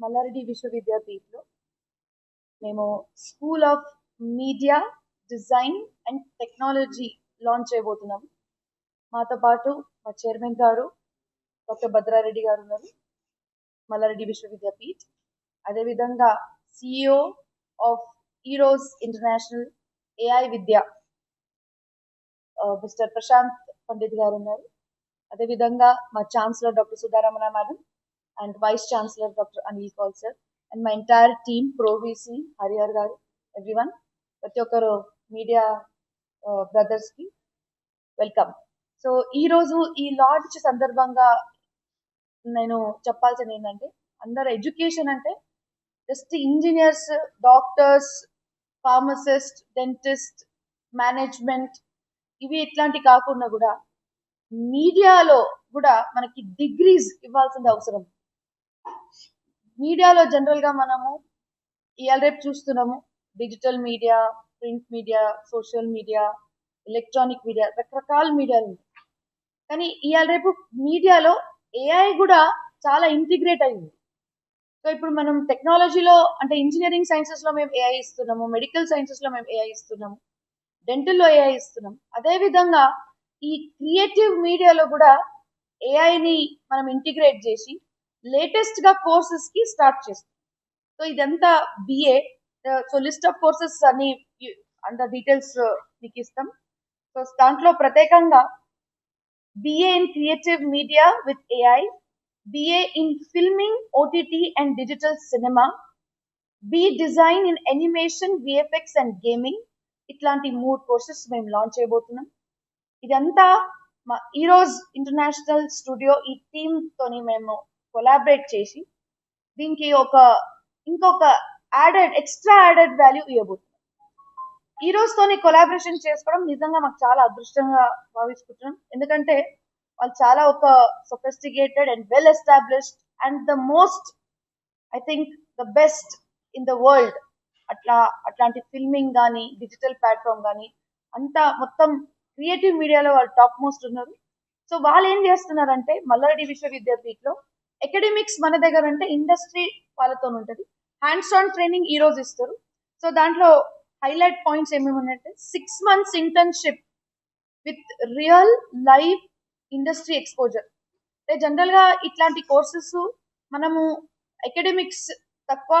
మల్లారెడ్డి విశ్వవిద్యాపీఠలో మేము school of media design and technology launch చేయబోతున్నాం. మాతో పాటు మా చైర్మన్ గారు డాక్టర్ భద్రారెడ్డి గారు ఉన్నారు, మల్లారెడ్డి విశ్వవిద్యాపీఠ్. అదేవిధంగా CEO of Eroj international AI Vidya mister Prashant Pandit గారు ఉన్నారు. అదేవిధంగా మా chancellor doctor Sudha Ramana madam and vice chancellor doctor Anil Kaul sir and my entire team pro VC Harihar గారు, ఎవ్రీవన్, ప్రతి ఒక్కరు మీడియా బ్రదర్స్ కి వెల్కమ్. సో ఈరోజు ఈ లాంచ్ సందర్భంగా నేను చెప్పాల్సింది ఏంటంటే, అందరు ఎడ్యుకేషన్ అంటే just engineers, doctors, pharmacist, dentist, management ఇవి ఇట్లాంటి కాకుండా కూడా మీడియాలో కూడా మనకి డిగ్రీస్ ఇవ్వాల్సిన అవసరం. మీడియాలో జనరల్ గా మనము ఇవాళ రేపు చూస్తున్నాము, digital media, print media, social media, electronic media, రకరకాల మీడియాలు ఉన్నాయి. కానీ ఇవాళ రేపు మీడియాలో ఏఐ కూడా చాలా ఇంటిగ్రేట్ అయింది. సో ఇప్పుడు మనం టెక్నాలజీలో అంటే ఇంజనీరింగ్ సైన్సెస్ లో మేము ఏఐ ఇస్తున్నాము, మెడికల్ సైన్సెస్ లో మేము ఏఐ ఇస్తున్నాము, డెంటల్లో ఏఐ ఇస్తున్నాం. అదేవిధంగా ఈ క్రియేటివ్ మీడియాలో కూడా ఏఐని మనం ఇంటిగ్రేట్ చేసి లేటెస్ట్ గా కోర్సెస్ కి స్టార్ట్ చేస్తాం. సో ఇదంతా BA. So list of courses అన్ని అంత డీటెయిల్స్ మీకు ఇస్తాం. సో దాంట్లో ప్రత్యేకంగా BA in creative media with AI, BA in filming, OTT and digital cinema, B design in animation, VFX and gaming, ఇట్లాంటి 3 కోర్సెస్ మేము లాంచ్ చేయబోతున్నాం. ఇదంతా మా ఈరోజ్ ఇంటర్నేషనల్ స్టూడియో ఈ టీమ్ తోని మేము కొలాబరేట్ చేసి దీనికి ఇంకొక ఎక్స్ట్రా యాడెడ్ వాల్యూ ఇవ్వబోతున్నాం. ఈ రోజుతోని కొలాబరేషన్ చేసుకోవడం నిజంగా మాకు చాలా అదృష్టంగా భావిస్తున్నాం. ఎందుకంటే వాళ్ళు చాలా ఒక sophisticated and well established and the most, I think the best in the world అట్లాంటి ఫిల్మింగ్ కానీ, డిజిటల్ ప్లాట్ఫామ్ కానీ అంతా మొత్తం క్రియేటివ్ మీడియాలో వాళ్ళు టాప్ మోస్ట్ ఉన్నారు. సో వాళ్ళు ఏం చేస్తున్నారంటే, మల్లారెడ్డి విశ్వవిద్యాపీఠలో అకాడమిక్స్ మన దగ్గర అంటే ఇండస్ట్రీ వాళ్ళతో ఉంటుంది. హ్యాండ్స్ ఆన్ ట్రైనింగ్ ఈ రోజు ఇస్తారు. సో దాంట్లో హైలైట్ పాయింట్స్ ఏమేమి ఉన్నాయంటే, 6 months internship with real live industry exposure. అంటే జనరల్ గా ఇట్లాంటి కోర్సెస్ మనము అకాడమిక్స్ తక్కువ,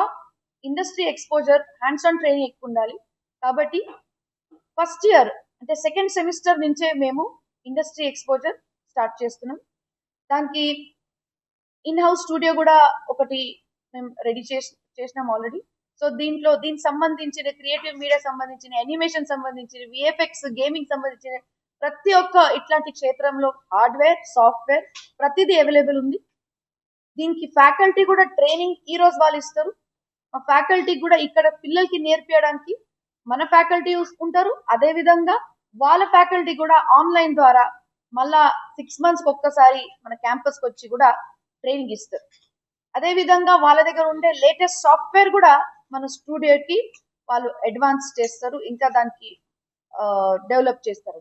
industry exposure, hands on training ఎక్కువ ఉండాలి. కాబట్టి ఫస్ట్ ఇయర్ అంటే సెకండ్ సెమిస్టర్ నుంచే మేము ఇండస్ట్రీ ఎక్స్పోజర్ స్టార్ట్ చేస్తున్నాం. దానికి ఇన్ హౌస్ స్టూడియో కూడా ఒకటి మేము రెడీ చేసినాం ఆల్రెడీ. సో దీనికి సంబంధించిన క్రియేటివ్ మీడియా సంబంధించిన, యానిమేషన్ సంబంధించిన, విఎఫ్ఎక్స్, గేమింగ్ సంబంధించిన ప్రతి ఒక్క ఇట్లాంటి క్షేత్రంలో హార్డ్వేర్, సాఫ్ట్వేర్ ప్రతిదీ అవైలబుల్ ఉంది. దీనికి ఫ్యాకల్టీ కూడా ట్రైనింగ్ ఈ రోజు వాళ్ళు ఇస్తారు. మా ఫ్యాకల్టీ కూడా ఇక్కడ పిల్లలకి నేర్పించడానికి మన ఫ్యాకల్టీ ఉంటారు. అదే విధంగా వాళ్ళ ఫ్యాకల్టీ కూడా ఆన్లైన్ ద్వారా మళ్ళా 6 months ఒక్కసారి మన క్యాంపస్ కి వచ్చి కూడా ట్రైనింగ్ ఇస్తారు. అదే విధంగా వాళ్ళ దగ్గర ఉండే లేటెస్ట్ సాఫ్ట్వేర్ కూడా మన స్టూడియోకి వాళ్ళు అడ్వాన్స్ చేస్తారు, ఇంకా దానికి డెవలప్ చేస్తారు.